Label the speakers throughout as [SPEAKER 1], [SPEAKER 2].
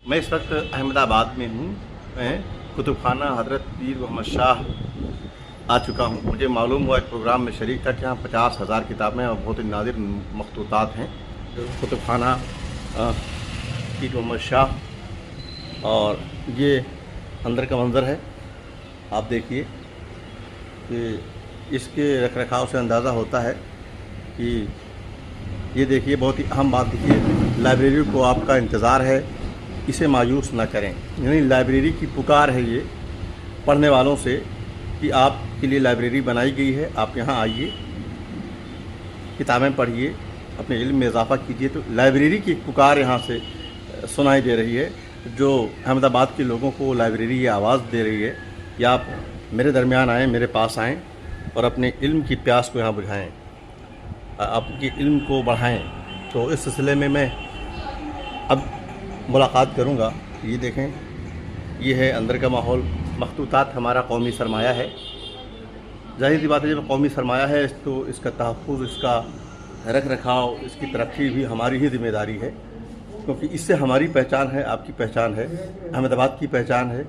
[SPEAKER 1] मैं इस वक्त अहमदाबाद में हूँ। मैं कुतुबखाना हज़रत पीर मोहम्मद शाह आ चुका हूँ। मुझे मालूम हुआ एक प्रोग्राम में शरीक था कि यहाँ 50,000 किताबें और बहुत ही नादिर मखतूतात हैं। कुतुबखाना पीर मोहम्मद शाह, और ये अंदर का मंज़र है। आप देखिए कि इसके रख रखाव से अंदाज़ा होता है कि ये देखिए, बहुत ही अहम बात देखिए, लाइब्रेरी को आपका इंतज़ार है, इसे मायूस ना करें। यानी लाइब्रेरी की पुकार है ये पढ़ने वालों से कि आपके लिए लाइब्रेरी बनाई गई है, आप यहाँ आइए, किताबें पढ़िए, अपने इल्म में इजाफ़ा कीजिए। तो लाइब्रेरी की पुकार यहाँ से सुनाई दे रही है, जो अहमदाबाद के लोगों को लाइब्रेरी ये आवाज़ दे रही है कि आप मेरे दरमियान आएँ, मेरे पास आएँ और अपने इल्म की प्यास को यहाँ बुझाएँ, आपके इल्म को बढ़ाएँ। तो इस सिलसिले में मैं अब मुलाकात करूँगा। ये देखें, ये है अंदर का माहौल। मखतूतात हमारा कौमी सरमाया है। ज़ाहिर सी बात है, जब कौमी सरमाया है तो इसका तहफ़्फ़ुज़, इसका रख रखाव, इसकी तरक्की भी हमारी ही ज़िम्मेदारी है, क्योंकि इससे हमारी पहचान है, आपकी पहचान है, अहमदाबाद की पहचान है।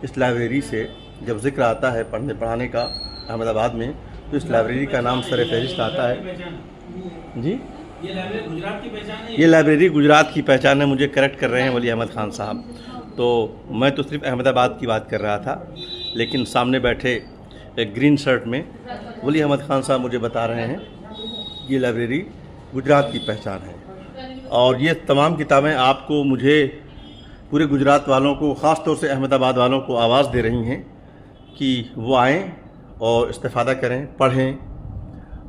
[SPEAKER 1] इस लाइब्रेरी से जब ज़िक्र आता है पढ़ने पढ़ाने का अहमदाबाद में, तो इस लाइब्रेरी का नाम सर फहरिस्त आता है। जी,
[SPEAKER 2] ये लाइब्रेरी गुजरात की पहचान है।
[SPEAKER 1] ये लाइब्रेरी गुजरात की पहचान है। मुझे करेक्ट कर रहे हैं वली अहमद ख़ान साहब। तो मैं तो सिर्फ अहमदाबाद की बात कर रहा था, लेकिन सामने बैठे एक ग्रीन शर्ट में वली अहमद ख़ान साहब मुझे बता रहे हैं ये लाइब्रेरी गुजरात की पहचान है। और ये तमाम किताबें आपको, मुझे, पूरे गुजरात वालों को, ख़ास तौर से अहमदाबाद वालों को आवाज़ दे रही हैं कि वो आएँ और इस्तिफ़ादा करें, पढ़ें।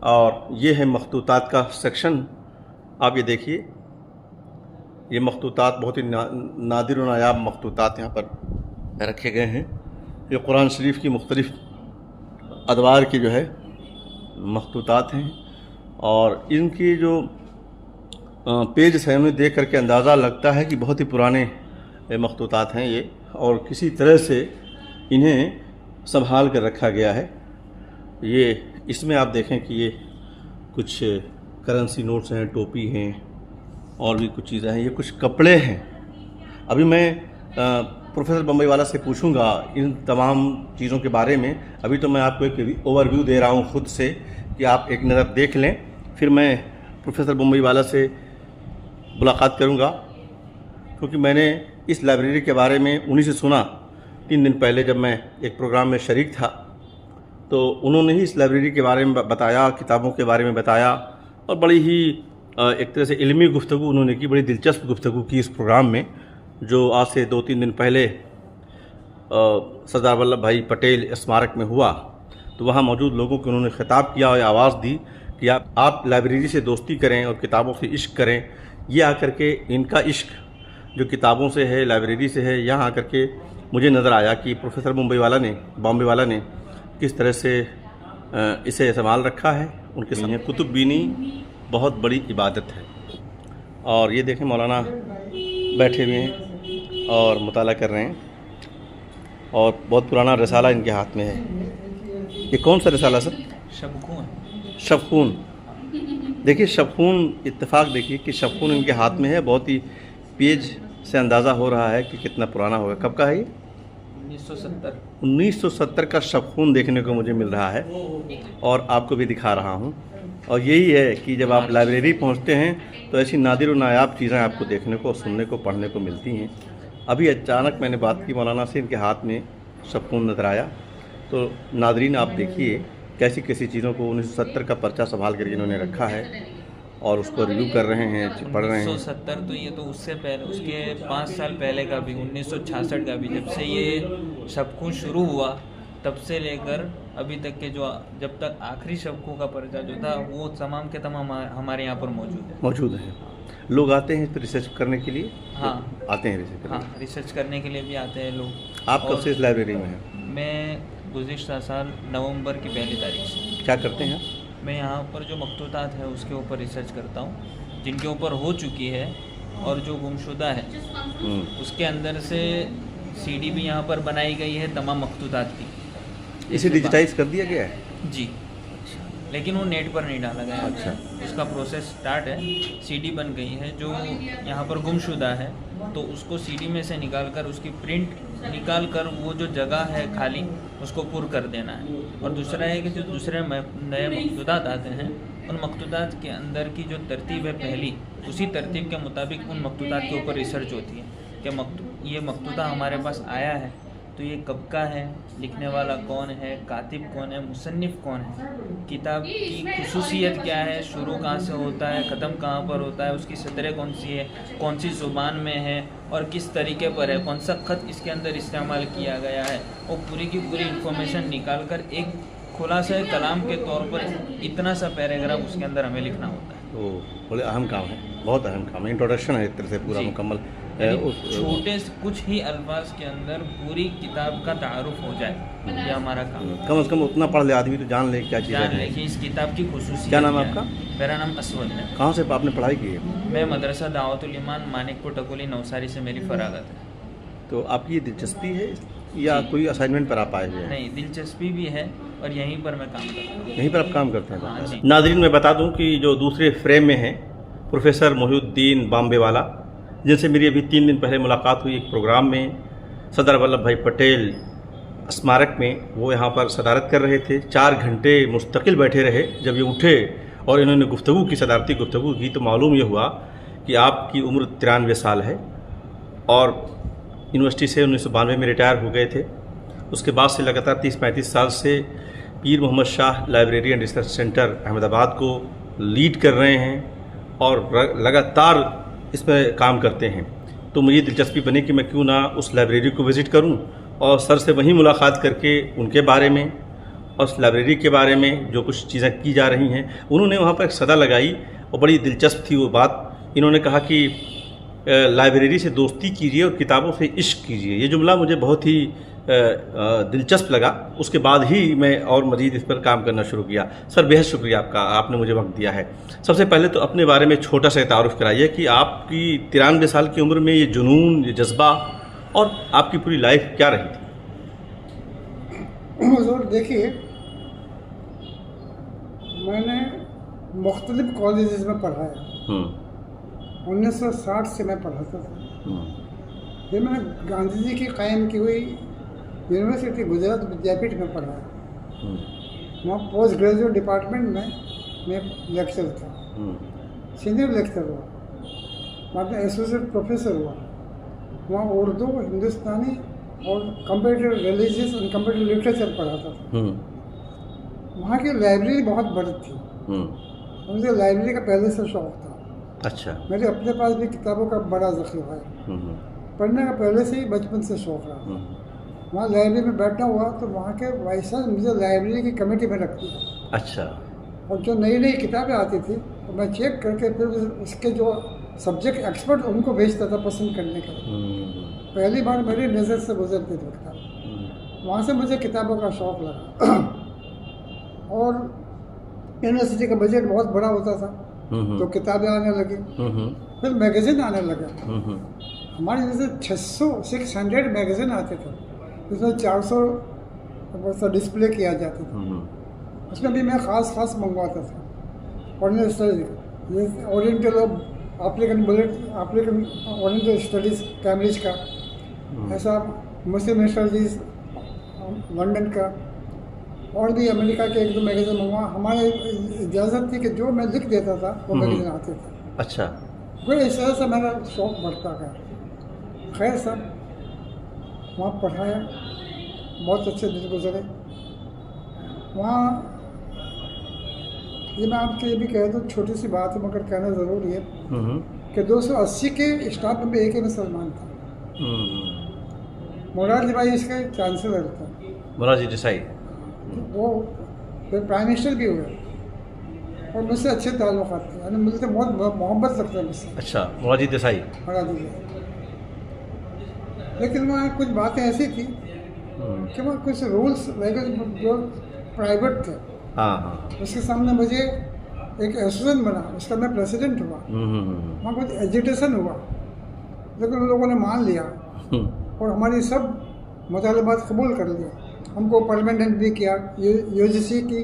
[SPEAKER 1] और ये है मखतूतात का सेक्शन। आप ये देखिए, ये मखतूतात बहुत ही नादिर और नायाब मखतूतात यहाँ पर रखे गए हैं। ये कुरान शरीफ की मुख्तलिफ़ अदवार की जो है मखतूतात हैं, और इनकी जो पेज से हमें देख करके अंदाज़ा लगता है कि बहुत ही पुराने मखतूतात हैं ये, और किसी तरह से इन्हें संभाल कर रखा गया है। ये इसमें आप देखें कि ये कुछ करेंसी नोट्स हैं, टोपी हैं, और भी कुछ चीज़ें हैं, ये कुछ कपड़े हैं। अभी मैं प्रोफेसर बम्बई वाला से पूछूंगा इन तमाम चीज़ों के बारे में। अभी तो मैं आपको एक ओवरव्यू दे रहा हूँ खुद से कि आप एक नज़र देख लें, फिर मैं प्रोफेसर बम्बई वाला से मुलाकात करूँगा, क्योंकि मैंने इस लाइब्रेरी के बारे में उन्हीं से सुना 3 दिन पहले, जब मैं एक प्रोग्राम में शरीक था। तो उन्होंने ही इस लाइब्रेरी के बारे में बताया, किताबों के बारे में बताया, और बड़ी ही एक तरह से इल्मी गुफ्तगू उन्होंने की, बड़ी दिलचस्प गुफ्तगू की इस प्रोग्राम में, जो आज से 2-3 दिन पहले सरदार वल्लभ भाई पटेल स्मारक में हुआ। तो वहाँ मौजूद लोगों को उन्होंने खिताब किया और आवाज़ दी कि आप लाइब्रेरी से दोस्ती करें और किताबों से इश्क करें। ये आकर के इनका इश्क जो किताबों से है, लाइब्रेरी से है, यहाँ आकर के मुझे नज़र आया कि प्रोफेसर बॉम्बे वाला ने किस तरह से इसे संभाल रखा है। उनके सामने कुतुब बीनी बहुत बड़ी इबादत है। और ये देखें, मौलाना बैठे हुए हैं और मुताला कर रहे हैं, और बहुत पुराना रिसाला इनके हाथ में है। ये कौन सा रिसाला सर? शबखून। देखिए शबखून, इत्तेफाक देखिए कि शबखून इनके हाथ में है। बहुत ही पेज से अंदाज़ा हो रहा है कि कितना पुराना होगा। कब का है ये? 1970 का शबखून देखने को मुझे मिल रहा है, और आपको भी दिखा रहा हूँ। और यही है कि जब आप लाइब्रेरी पहुँचते हैं तो ऐसी नादिर और नायाब चीज़ें आपको देखने को, सुनने को, पढ़ने को मिलती हैं। अभी अचानक मैंने बात की मौलाना से, इनके हाथ में शबखून नज़र आया। तो नादरीन, आप देखिए कैसी कैसी चीज़ों को 1970 का पर्चा संभाल कर इन्होंने रखा है, और उसको रिव्यू कर रहे हैं, पढ़ रहे हैं।
[SPEAKER 2] 1970 तो ये तो उससे पहले, उसके 5 साल पहले का भी, 1966 का भी, जब से ये शबखून शुरू हुआ तब से लेकर अभी तक के जो, जब तक आखिरी शबखून का पर्चा जो था, वो तमाम के तमाम हमारे यहाँ पर मौजूद है।
[SPEAKER 1] लोग आते हैं इस पर रिसर्च करने के लिए?
[SPEAKER 2] हाँ,
[SPEAKER 1] आते हैं रिसर्च करने।
[SPEAKER 2] हाँ, रिसर्च करने के लिए भी आते हैं लोग।
[SPEAKER 1] आप कब से इस लाइब्रेरी में हैं?
[SPEAKER 2] मैं गुज़िश्ता साल नवंबर की 1 तारीख से।
[SPEAKER 1] क्या करते हैं?
[SPEAKER 2] मैं यहाँ पर जो मखतूतात है उसके ऊपर रिसर्च करता हूँ, जिनके ऊपर हो चुकी है और जो गुमशुदा है उसके अंदर से सीडी भी यहाँ पर बनाई गई है तमाम मखतूतात की।
[SPEAKER 1] इसे डिजिटाइज कर दिया गया है?
[SPEAKER 2] जी। लेकिन वो नेट पर नहीं डाला गया।
[SPEAKER 1] अच्छा।
[SPEAKER 2] उसका प्रोसेस स्टार्ट है, सीडी बन गई है जो यहाँ पर गुमशुदा है, तो उसको सीडी में से निकाल कर उसकी प्रिंट निकाल कर वो जो जगह है खाली उसको पुर कर देना है। और दूसरा है कि जो दूसरे नए मकतूदात आते हैं उन मकतूदात के अंदर की जो तरतीब है पहली, उसी तरतीब के मुताबिक उन मकतूदात के ऊपर रिसर्च होती है कि ये मकतूदा हमारे पास आया है तो ये कब का है, लिखने वाला कौन है, कातिब कौन है, मुसन्निफ़ कौन है, किताब की खुसूसियत क्या है, शुरू कहाँ से होता है, ख़त्म कहाँ पर होता है, उसकी सतरें कौन सी है, कौन सी ज़ुबान में है और किस तरीके पर है, कौन सा ख़त इसके अंदर इस्तेमाल किया गया है, वो पूरी की पूरी इन्फॉर्मेशन निकाल कर एक खुलासा कलाम के तौर पर इतना सा पैराग्राफ उसके अंदर हमें लिखना होता है।
[SPEAKER 1] तो बड़े अहम काम है, बहुत अहम काम है। इंट्रोडक्शन है एक तरह से पूरा
[SPEAKER 2] जी।
[SPEAKER 1] मुकम्मल।
[SPEAKER 2] छोटे से कुछ ही अल्फाज के अंदर पूरी किताब का तारुफ हो जाए, ये हमारा काम है।
[SPEAKER 1] कम से कम उतना पढ़ ले आदमी तो जान ले क्या चीज़
[SPEAKER 2] जान
[SPEAKER 1] है।
[SPEAKER 2] लें कि इस किताब की खुसूसियत
[SPEAKER 1] क्या नाम है
[SPEAKER 2] क्या
[SPEAKER 1] आपका?
[SPEAKER 2] मेरा नाम असवद है।
[SPEAKER 1] कहाँ से आपने पढ़ाई की है?
[SPEAKER 2] मैं मदरसा दावतुल ईमान मानिकपुर टकोली नवसारी से मेरी फरागत है।
[SPEAKER 1] तो आपकी ये दिलचस्पी है या
[SPEAKER 2] जी।
[SPEAKER 1] कोई असाइनमेंट पर आप आए हुए हैं?
[SPEAKER 2] नहीं, दिलचस्पी भी है और यहीं पर मैं काम करता हूँ।
[SPEAKER 1] यहीं पर आप काम करते
[SPEAKER 2] हाँ
[SPEAKER 1] हैं?
[SPEAKER 2] जी।
[SPEAKER 1] नाज़रीन, मैं बता दूं कि जो दूसरे फ्रेम में हैं प्रोफेसर मोहिउद्दीन बाम्बे वाला, जिनसे मेरी अभी 3 दिन पहले मुलाकात हुई एक प्रोग्राम में सरदार वल्लभ भाई पटेल स्मारक में। वो यहाँ पर सदारत कर रहे थे, 4 घंटे मुस्तकिल बैठे रहे। जब ये उठे और इन्होंने गुफ्तगू की, सदारती गुफ्तगू की, तो मालूम ये हुआ कि आपकी उम्र 93 साल है और यूनिवर्सिटी से 1992 में रिटायर हो गए थे। उसके बाद से लगातार 30-35 साल से Pir Mohammad Shah library and research centre Ahmedabad को लीड कर रहे हैं और लगातार इसमें काम करते हैं। तो मुझे दिलचस्पी बनी कि मैं क्यों ना उस लाइब्रेरी को विज़िट करूं और सर से वहीं मुलाकात करके उनके बारे में और उस लाइब्रेरी के बारे में जो कुछ चीज़ें की जा रही हैं। उन्होंने वहाँ पर एक सदा लगाई और बड़ी दिलचस्प थी वो बात। इन्होंने कहा कि लाइब्रेरी से दोस्ती कीजिए और किताबों से इश्क कीजिए। ये जुमला मुझे बहुत ही दिलचस्प लगा। उसके बाद ही मैं और मज़ीद इस पर काम करना शुरू किया। सर, बेहद शुक्रिया आपका, आपने मुझे वक्त दिया है। सबसे पहले तो अपने बारे में छोटा सा तारुफ कराइए कि आपकी 93 साल की उम्र में ये जुनून, ये जज्बा और आपकी पूरी लाइफ क्या रही थी?
[SPEAKER 3] हुज़ूर देखिए, मैंने मुख्तलिफ कॉलेजेस में पढ़ाया। 1960 से मैं पढ़ाता था। फिर मैंने गांधी जी की कायम की हुई यूनिवर्सिटी गुजरात विद्यापीठ में पढ़ाया। वहाँ पोस्ट ग्रेजुएट डिपार्टमेंट में मैं लेक्चर था, सीनियर लेक्चर हुआ। बाद में एसोसिएट प्रोफेसर हुआ। वहाँ उर्दू, हिंदुस्तानी और computer religious and computer literature पढ़ाता था। वहाँ की लाइब्रेरी बहुत बड़ी थी। मुझे लाइब्रेरी का पहले से शौक़ था।
[SPEAKER 1] अच्छा।
[SPEAKER 3] मेरे अपने पास भी किताबों का बड़ा ज़ख़ीरा है। पढ़ने का पहले से ही बचपन से शौक़ रहा। वहाँ लाइब्रेरी में बैठा हुआ तो वहाँ के वाइस साहब मुझे लाइब्रेरी की कमेटी में रखती है।
[SPEAKER 1] अच्छा।
[SPEAKER 3] और जो नई नई किताबें आती थी तो मैं चेक करके फिर उसके जो सब्जेक्ट एक्सपर्ट उनको भेजता था पसंद करने के लिए। पहली बार मेरी नज़र से गुजरती थी किताब। वहाँ से मुझे किताबों का शौक़ लगा। और यूनिवर्सिटी का बजट बहुत बड़ा होता था तो किताबें आने लगी। फिर मैगज़ीन आने लगा। हमारे जैसे 600 मैगज़ीन आते थे, उसमें 400 डिस्प्ले किया जाता था। उसमें भी मैं ख़ास मंगवाता था। Oriental African oriental studies Cambridge का, ऐसा मुस्लिम स्टडीज़ लंदन का, और भी अमेरिका के 1-2 मैगज़ीन मंगवा। हमारे इजाज़त थी कि जो मैं लिख देता था वो मैगज़ीन आते थे।
[SPEAKER 1] अच्छा।
[SPEAKER 3] फिर इस तरह से मेरा शौक़ बढ़ता गया। खैर सब वहाँ पढ़ाया, बहुत अच्छे दिन गुजरे वहाँ। ये मैं आपके ये भी कह दूँ, छोटी सी बात है मगर कहना ज़रूरी है कि 280 के स्टाफ में एक ही मुसलमान था। मोरारजी भाई इसके चांसलर था।
[SPEAKER 1] मोरारजी देसाई।
[SPEAKER 3] वो फिर प्राइम मिनिस्टर भी हुए और मुझसे अच्छे ताल्लुकात थे, यानी मुझसे बहुत मोहब्बत रखते हैं मुझसे।
[SPEAKER 1] अच्छा, मोरारजी देसाई।
[SPEAKER 3] मोरारजी जी। लेकिन वहाँ कुछ बातें ऐसी थी कि वहाँ कुछ रूल्स जो प्राइवेट थे।
[SPEAKER 1] हाँ।
[SPEAKER 3] उसके सामने मुझे एक एसोसिएशन बना, उसका मैं प्रेसिडेंट हुआ। वहाँ कुछ एजिटेशन हुआ, लेकिन उन लोगों ने मान लिया और हमारी सब मुतालबात कबूल कर लिए। हमको परमानेंट भी किया, यूजीसी की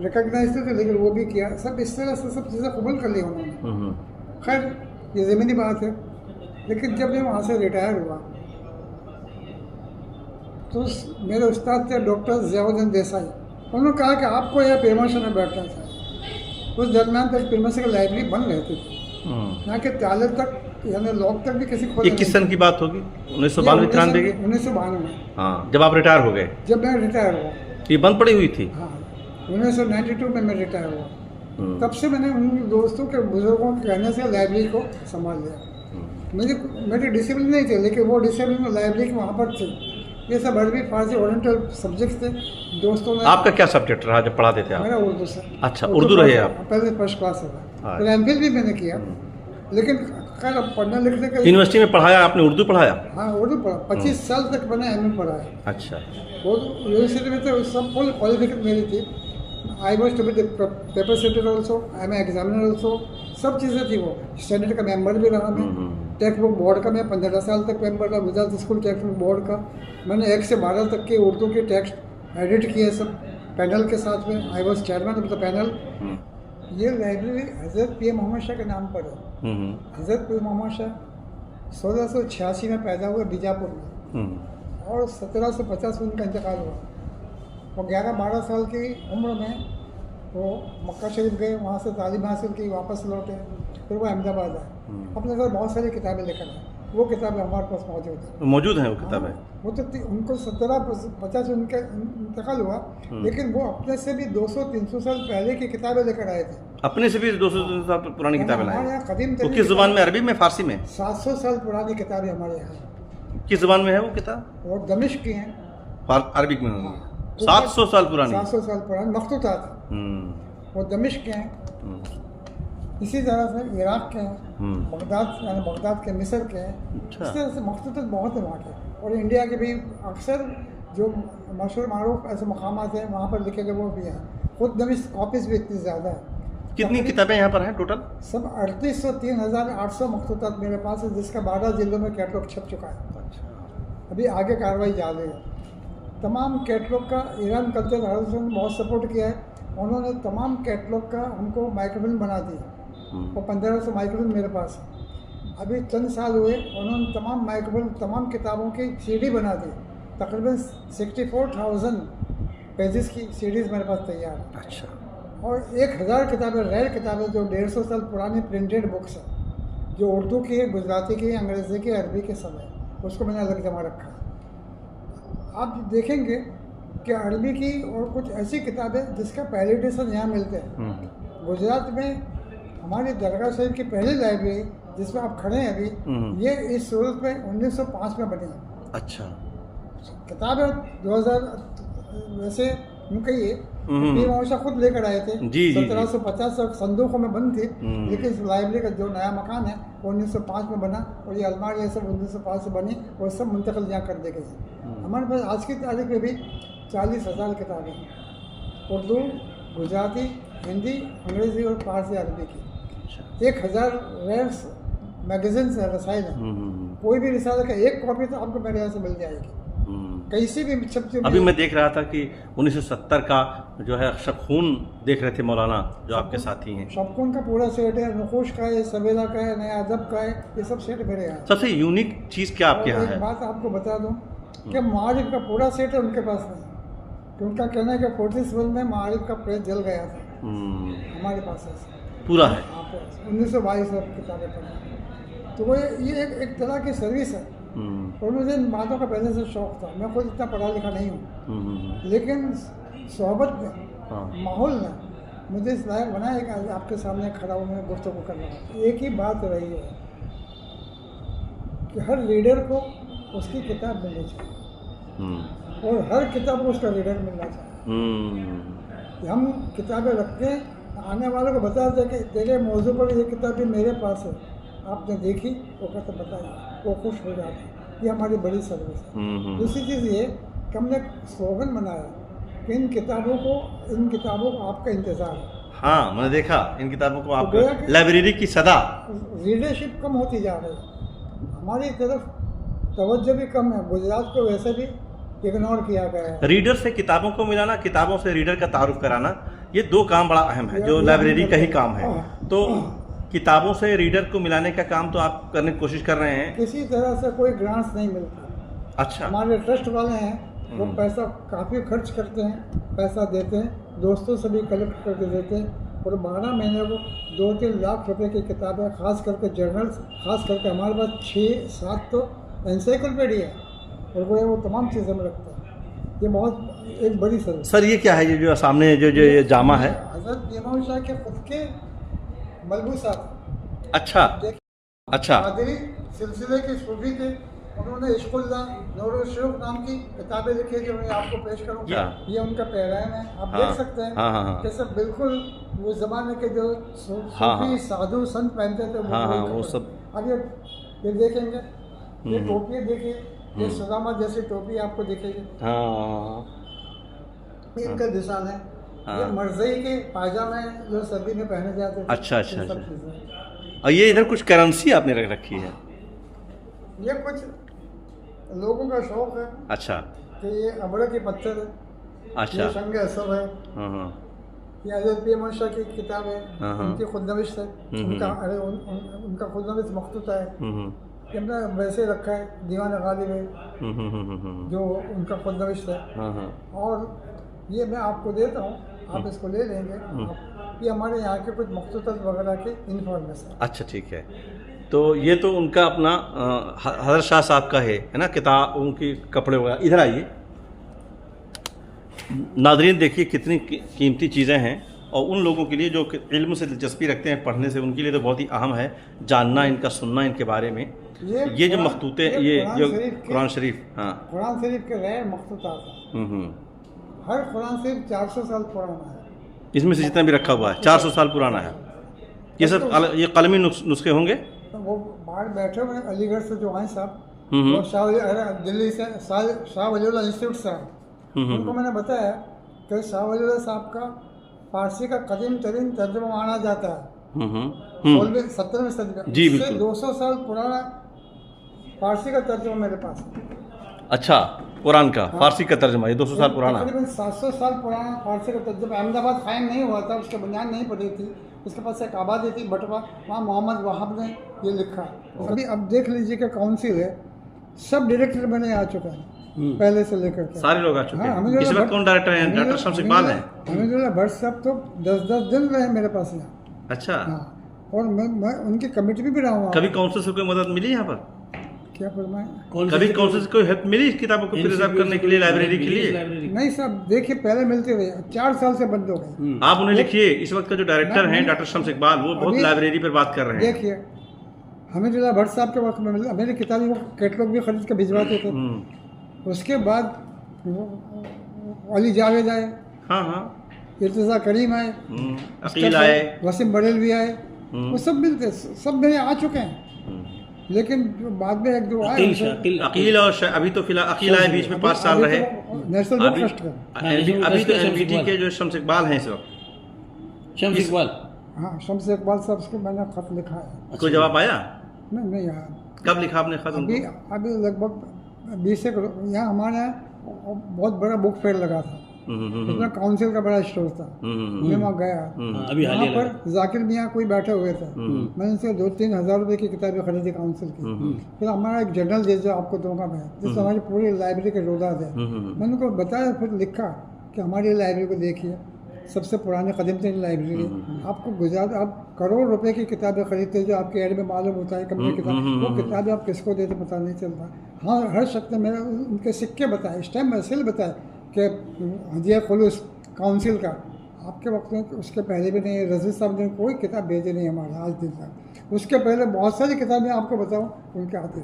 [SPEAKER 3] रिकॉग्नाइज थे लेकिन वो भी किया, सब इस तरह से सब चीज़ें कबूल कर ली उन्होंने। खैर ये ज़मीनी बात है। लेकिन जब मैं वहाँ से रिटायर हुआ तो मेरे उस्ताद थे डॉक्टर ज़ियाउद्दीन देसाई, उन्होंने कहा कि आपको यह पेमाशा में बैठना चाहिए। उस दरमियान तक पेमाशा की लाइब्रेरी बंद रहती थी, यहाँ के ताले तक यानी लॉक तक भी किसी खोल।
[SPEAKER 1] ये किस सन की बात होगी? 1992 की?
[SPEAKER 3] 1992 में।
[SPEAKER 1] हाँ, जब आप रिटायर हो गए?
[SPEAKER 3] जब मैं रिटायर हुआ।
[SPEAKER 1] ये बंद पड़ी हुई थी?
[SPEAKER 3] हाँ, 1992 में मैं रिटायर हुआ। तब से मैंने उन दोस्तों के बुजुर्गों के कहने से लाइब्रेरी को संभाल लिया। मेरी डिसिप्लिन नहीं थी, लेकिन वो डिसिप्लिन लाइब्रेरी के वहाँ पर थी। ये सब अरबी फारसी ओरिएंटल सब्जेक्ट्स थे। दोस्तों ने।
[SPEAKER 1] आपका क्या सब्जेक्ट रहा जब पढ़ाते थे आप?
[SPEAKER 3] मेरा उर्दू से।
[SPEAKER 1] अच्छा, उर्दू रहे आप?
[SPEAKER 3] पहले फर्स्ट क्लास से था, फिर एमफिल भी मैंने किया। लेकिन खैर अब पढ़ने लिखने का।
[SPEAKER 1] यूनिवर्सिटी में पढ़ाया आपने? उर्दू पढ़ाया?
[SPEAKER 3] हाँ, उर्दू पढ़ा। 25 साल तक मैंने एमए पढ़ाया।
[SPEAKER 1] अच्छा।
[SPEAKER 3] वो यूनिवर्सिटी में तो सब फुल क्वालिफिकेशन मेरी थी। I was to be paper setter also, I am examiner also, सब चीज़ें थी। वो सेनेट का मेंबर भी रहा मैं, टेक्स्ट बुक बोर्ड का मैं 15 साल तक मेंबर रहा, Gujarat school text book board का। मैंने 1 से 12 तक के उर्दू के टेक्स्ट एडिट किए सब पैनल के साथ में। I was chairman of the panel. ये लाइब्रेरी हज़रत पी मोहम्मद शाह के नाम पर है। हज़रत पी मोहम्मद शाह 1686 में पैदा हुए बीजापुर में, और 1750 में उनका इंतकाल हुआ। वो 11-12 साल की उम्र में वो मक्का शरीफ गए, वहाँ से तालीम हासिल की, वापस लौटे, फिर वो अहमदाबाद आए। अपने साथ बहुत सारी किताबें लेकर आए। वो किताबें हमारे पास मौजूद हैं। वो किताबें? वो तो उनको 1750 में उनका इंतकाल हुआ, लेकिन वो अपने से भी 200-300 साल पहले की किताबें लेकर आए थे।
[SPEAKER 1] अपने से भी 200 साल पुरानी किताबें लाए?
[SPEAKER 3] हमारे यहाँ कदीम
[SPEAKER 1] तो किस ज़ुबान में? अरबी में, फारसी में?
[SPEAKER 3] 700 साल पुरानी किताबें हमारे यहाँ।
[SPEAKER 1] किस ज़ुबान में है वो किताब?
[SPEAKER 3] वो दमिश्क की हैं।
[SPEAKER 1] अरबिक में होंगी? 700 साल पुरानी?
[SPEAKER 3] 700 साल पुरानी मखतूतात। वो दमिश्क के हैं। इसी तरह से इराक के हैं, बगदाद यानी बगदाद के, मिस्र के हैं।
[SPEAKER 1] अच्छा।
[SPEAKER 3] इस तरह से मखतूतात बहुत है वहाँ के। और इंडिया के भी अक्सर जो मशहूर मारूफ ऐसे मकामात हैं वहाँ पर लिखे गए वो भी हैं। खुद दमिश्क कॉपीज़ भी इतनी ज़्यादा है।
[SPEAKER 1] कितनी किताबें यहाँ पर हैं टोटल?
[SPEAKER 3] सब 3800 3800 मखतूतात मेरे पास है, जिसका 12 जिलों में कैटलॉग छप चुका है। अभी आगे कार्रवाई जारी है। तमाम कैटलॉग का ईरान कल्चर हाउस ने बहुत सपोर्ट किया है। उन्होंने तमाम कैटलॉग का हमको माइक्रोफिल्म बना दी, और 1500 माइक्रोफिल्म मेरे पास है। अभी चंद साल हुए, उन्होंने तमाम माइक्रोफिल्म, तमाम किताबों की सीडी बना दी। तकरीबन 64,000 पेजेस की सीडीज़ मेरे पास तैयार है।
[SPEAKER 1] अच्छा।
[SPEAKER 3] और 1000 किताबें, रेयर किताबें जो 150 साल पुरानी प्रिंटेड बुक्स हैं, जो उर्दू की है, गुजराती की है, अंग्रेज़ी की, अरबी के सब है, उसको मैंने अलग जमा रखा है। आप देखेंगे कि अरबी की और कुछ ऐसी किताबें जिसका पहले एडिशन यहाँ मिलते हैं। गुजरात में हमारी दरगाह शरीफ की पहली लाइब्रेरी जिसमें आप खड़े हैं अभी, ये इस सूरत में 1905 में बनी है।
[SPEAKER 1] अच्छा।
[SPEAKER 3] किताबें 2000 वैसे उनका ये पी खुद लेकर आए थे। 1750 तक संदूकों में बंद थी, लेकिन इस लाइब्रेरी का जो नया मकान है वो 1905 में बना, और ये अलमारी ये सब 1905 से बनी, और सब मुंतकिल यहाँ कर दी गई। हमारे पास आज की तारीख में भी 40,000 किताबें हैं, उर्दू, गुजराती, हिंदी, अंग्रेज़ी और फारसी, अरबी की। 1000 रेयर्स मैगजीन्स है, रसायल हैं। कोई भी रिसाले का एक कॉपी तो आपको मेरे यहाँ से मिल जाएगी, कैसी भी छप।
[SPEAKER 1] अभी मैं देख रहा था कि 1970 का जो है शबखून देख रहे थे मौलाना, जो आपके साथी हैं।
[SPEAKER 3] शबखून का पूरा सेट है, नकोश का है, सवेला का है, नया अदब का है, ये सब सेट मेरे यहाँ।
[SPEAKER 1] सबसे यूनिक चीज़ क्या आपके यहाँ है?
[SPEAKER 3] एक बात आपको बता दूँ कि मारिफ का पूरा सेट है उनके पास नहीं, कि उनका कहना है कि 47 में मारिफ का प्रेस जल गया था। हमारे पास है
[SPEAKER 1] पूरा है।
[SPEAKER 3] 1922 किताबें पढ़ी, तो वो ये एक तरह की सर्विस है। और मुझे इन बातों का पहले से शौक़ था। मैं खुद इतना पढ़ा लिखा नहीं हूँ, लेकिन सोहबत ने, माहौल ने मुझे इस लायक बनाया कि आज आपके सामने खड़ा हूँ, मैं गुफ्तगू कर रहा हूँ। एक ही बात रही है कि हर रीडर को उसकी किताब मिलनी चाहिए, और हर किताब को उसका रीडर मिलना चाहिए। हम किताबें रखते हैं, आने वालों को बताते हैं कि तेरे मौजू पर ये किताब भी मेरे पास है, आपने देखी, वो कहते बताइए, वो खुश हो जाता है। ये हमारी बड़ी सर्विस है। दूसरी चीज़ ये कि हमने स्लोगन बनाया कि इन किताबों को आपका इंतज़ार है।
[SPEAKER 1] हाँ, मैंने देखा इन किताबों को आप लाइब्रेरी की सदा।
[SPEAKER 3] रीडरशिप कम होती जा रही है, हमारी तरफ तवज्जो भी कम है। गुजरात को वैसे भी इग्नोर किया गया है।
[SPEAKER 1] रीडर से किताबों को मिलाना, किताबों से रीडर का तारुफ कराना, ये दो काम बड़ा अहम है जो लाइब्रेरी का ही काम है। तो किताबों से रीडर को मिलाने का काम तो आप करने की कोशिश कर रहे हैं।
[SPEAKER 3] किसी तरह से कोई ग्रांट्स नहीं मिलता।
[SPEAKER 1] अच्छा।
[SPEAKER 3] हमारे ट्रस्ट वाले हैं वो पैसा काफ़ी खर्च करते हैं, पैसा देते हैं, दोस्तों से भी कलेक्ट करके देते हैं और 12 महीने को 2-3 लाख रुपए की किताबें, खास करके जर्नल्स, खास करके हमारे पास 6-7 तो एनसाइक्लोपीडिया है और वो तमाम चीज़ें में रखता है। ये बहुत एक बड़ी सर्विस।
[SPEAKER 1] सर ये क्या है ये जो सामने जो ये जामा है?
[SPEAKER 3] हज़रत इमाम शाह के खुद के मलबूसात।
[SPEAKER 1] अच्छा अच्छा।
[SPEAKER 3] कादरी सिलसिले के सूफी थे, उन्होंने इश्कुल्लाह नूरुल शूख नाम की किताबें लिखी जो मैं आपको पेश करूँगा। ये उनका पैरायन है, आप देख सकते हैं।
[SPEAKER 1] हाँ।
[SPEAKER 3] कि सब बिल्कुल वो ज़माने के जो सूफी साधु संत पहनते थे
[SPEAKER 1] वो सब।
[SPEAKER 3] अब ये देखेंगे, ये टोपी देखिए, ये सुदामा जैसी टोपी आपको दिखेगी। इनका निशान है। ये मर्ज़ई के पायजामे जो सर्दी में पहने जाते थे।
[SPEAKER 1] अच्छा। और ये इधर कुछ करेंसी आपने रख रखी है?
[SPEAKER 3] ये कुछ लोगों का शौक है।
[SPEAKER 1] अच्छा।
[SPEAKER 3] कि ये अबड़ के पत्थर है।
[SPEAKER 1] अच्छा।
[SPEAKER 3] ये संग असब है। ये हज़रत इमाम शाह की किताब है, उनकी खुदनविश्त है। उनका खुदनविश्त मखतूता है। हमने वैसे रखा है दीवान गालिब है जो उनका खुदनविश्त है। और ये मैं आपको देता हूँ, आप इसको ले लेंगे। ये हमारे यहाँ के कुछ मखतूत वगैरह के इन्फॉर्मेशन। अच्छा
[SPEAKER 1] ठीक है। तो ये तो उनका अपना हज़रत शाह साहब का है ना, किताब उनकी कपड़े वगैरह। इधर आइए नादरीन, देखिए कितनी कीमती चीज़ें हैं और उन लोगों के लिए जो इल्म से दिलचस्पी रखते हैं, पढ़ने से, उनके लिए तो बहुत ही अहम है जानना इनका, सुनना इनके बारे में। ये जो मखतूते, ये जो कुरान शरीफ, हाँ
[SPEAKER 3] कुरान शरीफ के रहे मखतूतात, हर कुरान शरीफ 400 साल पुराना है।
[SPEAKER 1] इसमें से जितना भी रखा हुआ है 400 साल पुराना है। ये सब ये कलमी नुस्खे होंगे।
[SPEAKER 3] वो बाहर बैठे हुए अलीगढ़ से जो आए साहब, वो दिल्ली से शाह वलीउल्लाह इंस्टीट्यूट से आए। उनको मैंने बताया कि शाह वलीउल्लाह साहब का फारसी का कदीम तरीन तर्जुमा माना जाता है 16वीं 17वीं सदी का।
[SPEAKER 1] जी
[SPEAKER 3] बिल्कुल। 200 साल पुराना फारसी का तर्जुमा मेरे पास है।
[SPEAKER 1] अच्छा, कुरान का फारसी का तर्जुमा ये 200 साल पुराना,
[SPEAKER 3] तकरीबन 700 साल पुराना फारसी का तर्जुमा। अहमदाबाद कायम नहीं हुआ था, उसकी बुनियाद नहीं पड़ी थी। उसके पास एक आबादी थी बटवा, वहाँ मोहम्मद वहाब ने ये लिखा। अभी अब देख लीजिए कि काउंसिल है, सब डायरेक्टर बने आ चुके हैं पहले से लेकर के
[SPEAKER 1] सारे लोग आ चुके हैं। इस वक्त कौन डायरेक्टर हैं? डॉक्टर शम्स इकबाल हैं।
[SPEAKER 3] हमीदुल्लाह भट्ट साहब तो 10-10 दिन रहे मेरे पास यहाँ।
[SPEAKER 1] अच्छा।
[SPEAKER 3] हाँ, और मैं उनकी कमेटी भी रहा हूँ।
[SPEAKER 1] कभी काउंसिल से कोई मदद मिली यहाँ पर?
[SPEAKER 3] क्या फरमाएं?
[SPEAKER 1] कभी काउंसिल से कोई हेल्प मिली किताबों को प्रिजर्व करने के लिए, लाइब्रेरी के लिए?
[SPEAKER 3] नहीं साहब, देखिए पहले मिलते रहे, 4 साल से बंद हो गए।
[SPEAKER 1] आप उन्हें लिखिए, इस वक्त का जो डायरेक्टर हैं डॉक्टर शम्स इकबाल, वो बहुत लाइब्रेरी पर बात कर रहे हैं।
[SPEAKER 3] देखिए हमीदुल्लाह भट्ट साहब के वक्त में मेरी किताबें वो कैटलॉग भी खरीद के भिजवाते थे। उसके बाद अली जावेद आए, इर्तिज़ा करीम आए,
[SPEAKER 1] अकील आए,
[SPEAKER 3] वसीम बरेलवी आए, वो सब मिलते, सब मेरे आ चुके हैं। लेकिन जो बाद में एक दो आए,
[SPEAKER 1] अकील और अभी तो फिलहाल अकील आए, बीच में 5 साल रहे
[SPEAKER 3] नेशनल बुक ट्रस्ट का।
[SPEAKER 1] अभी तो एनबीटी के जो शम्स इकबाल हैं इस वक्त। शम्स इकबाल,
[SPEAKER 3] हाँ शम्स इकबाल साहब से मैंने खत लिखा है।
[SPEAKER 1] कोई जवाब आया?
[SPEAKER 3] नहीं यार।
[SPEAKER 1] कब लिखा आपने खत?
[SPEAKER 3] अभी लगभग 20 एक, यहाँ हमारे यहाँ बहुत बड़ा बुक फेयर लगा था, उसमें काउंसिल का बड़ा स्टोर था। मैं वहाँ गया, वहाँ पर जाकिर मियाँ कोई बैठे हुए थे। मैंने उनसे 2-3 हज़ार रुपये की किताबें खरीदी काउंसिल की। फिर हमारा एक जर्नल दे जो आपको दूंगा मैं, जिससे हमारी पूरी लाइब्रेरी के रोदात है। मैंने उनको बताया, फिर लिखा कि हमारी लाइब्रेरी को देखिए, सबसे पुरानी कदीम तरीन लाइब्रेरी। आपको गुजरात आप करोड़ रुपए की किताबें खरीदते जो आपके एड में मालूम होता है कम किताब, वो किताबें आप किसको देते पता नहीं चलता। हाँ, हर शख्स ने मेरे उनके सिक्के बताए, स्टैम्प वैसे बताए कि हदिया खुलूस काउंसिल का आपके वक्त में, उसके पहले भी नहीं। रज़ी साहब ने कोई किताब भेजी नहीं हमारे आज दिन तक। उसके पहले बहुत सारी किताबें आपको बताऊँ उनके आते,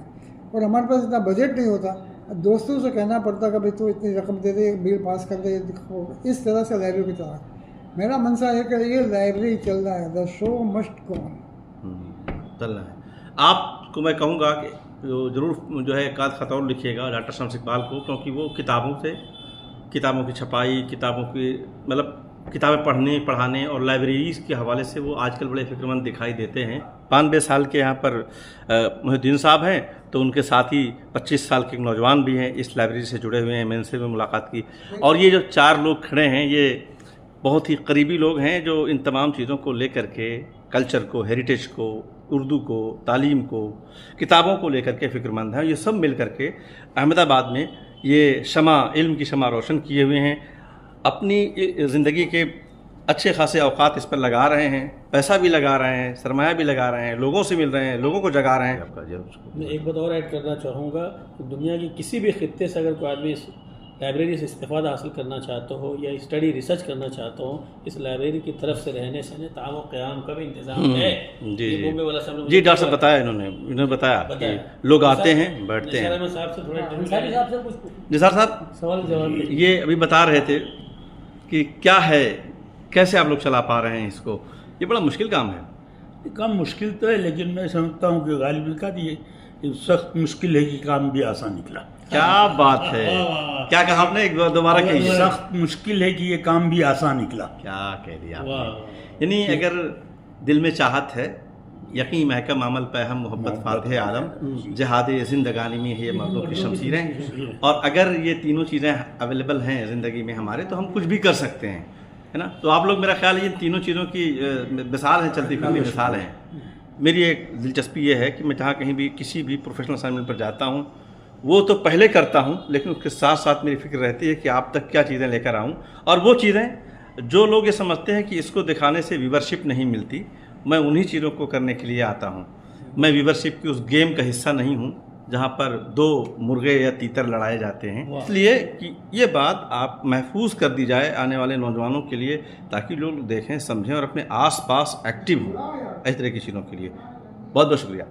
[SPEAKER 3] और हमारे पास इतना बजट नहीं होता, दोस्तों से कहना पड़ता कि भाई तू इतनी रकम दे दे, बिल पास कर दे। इस तरह से लाइब्रेरी की तरह मेरा मनसा है कि ये लाइब्रेरी चल रहा है, the show must go on,
[SPEAKER 1] चलना है। आपको मैं कहूँगा कि ज़रूर जो है एक आध खत और लिखिएगा डॉक्टर शम्स इकबाल को, क्योंकि वो किताबों की छपाई, किताबों की मतलब किताबें पढ़ने पढ़ाने और लाइब्रेरीज़ के हवाले से वो आजकल बड़े फिक्रमंद दिखाई देते हैं। 92 साल के यहाँ पर मोहिउद्दीन साहब हैं, तो उनके साथ ही 25 साल के एक नौजवान भी हैं, इस लाइब्रेरी से जुड़े हुए हैं। मैंने इनसे भी मुलाकात की। और ये जो 4 लोग खड़े हैं, ये बहुत ही करीबी लोग हैं जो इन तमाम चीज़ों को लेकर के, कल्चर को, हेरिटेज को, उर्दू को, तालीम को, किताबों को लेकर के फ़िक्रमंद हैं। ये सब मिल कर के अहमदाबाद में ये इल्म की शमा रोशन किए हुए हैं। अपनी ज़िंदगी के अच्छे खासे औकात इस पर लगा रहे हैं, पैसा भी लगा रहे हैं, सरमाया भी लगा रहे हैं, लोगों से मिल रहे हैं, लोगों को जगा रहे हैं।
[SPEAKER 4] मैं एक बात और ऐड करना चाहूँगा कि दुनिया की किसी भी खित्ते से अगर कोई आदमी इस लाइब्रेरी से इस्तेफ़ादा हासिल करना चाहते हो या स्टडी रिसर्च करना चाहते हो, इस लाइब्रेरी की तरफ से रहने से ताम क़याम का भी इंतज़ाम है।
[SPEAKER 1] जी
[SPEAKER 4] ये बॉम्बे वाला साहब ने
[SPEAKER 1] जी डॉक्टर साहब बताया, इन्होंने बताया कि लोग आते हैं, बैठते हैं।
[SPEAKER 4] साहब से थोड़ा
[SPEAKER 1] निसार साहब
[SPEAKER 4] सवाल जवाब
[SPEAKER 1] ये अभी बता रहे थे कि क्या है, कैसे आप लोग चला पा रहे हैं इसको? ये बड़ा मुश्किल काम है।
[SPEAKER 5] काम मुश्किल तो है, लेकिन मैं समझता हूँ कि गालिब का ये सख्त मुश्किल है कि काम भी आसान निकला।
[SPEAKER 1] क्या बात है, क्या कहा आपने? एक बार दोबारा कहिए।
[SPEAKER 5] सख्त मुश्किल है कि ये काम भी आसान निकला।
[SPEAKER 1] क्या कह दिया आपने? यानी अगर दिल में चाहत है, यकीन महकम अमल पे हम मोहब्बत फातह आलम, जहाद ज़िंदगानी में है मर्दों की शमशीरें, और अगर ये तीनों चीज़ें अवेलेबल हैं ज़िंदगी में हमारे, तो हम कुछ भी कर सकते हैं, है ना? तो आप लोग, मेरा ख्याल है, ये तीनों चीज़ों की मिसाल है, चलती फिरती मिसाल है। मेरी एक दिलचस्पी ये है कि मैं जहाँ कहीं भी किसी भी प्रोफेशनल असाइनमेंट पर जाता हूँ, वो तो पहले करता हूँ, लेकिन उसके साथ साथ मेरी फिक्र रहती है कि आप तक क्या चीज़ें लेकर आऊँ, और वो चीज़ें जो लोग ये समझते हैं कि इसको दिखाने से व्यूवरशिप नहीं मिलती, मैं उन्हीं चीज़ों को करने के लिए आता हूँ। मैं व्यूवरशिप की उस गेम का हिस्सा नहीं हूँ जहाँ पर दो मुर्गे या तीतर लड़ाए जाते हैं। इसलिए कि ये बात आप महफूज कर दी जाए आने वाले नौजवानों के लिए, ताकि लोग देखें, समझें और अपने आस पास एक्टिव हों इस तरह की चीज़ों के लिए। बहुत बहुत शुक्रिया।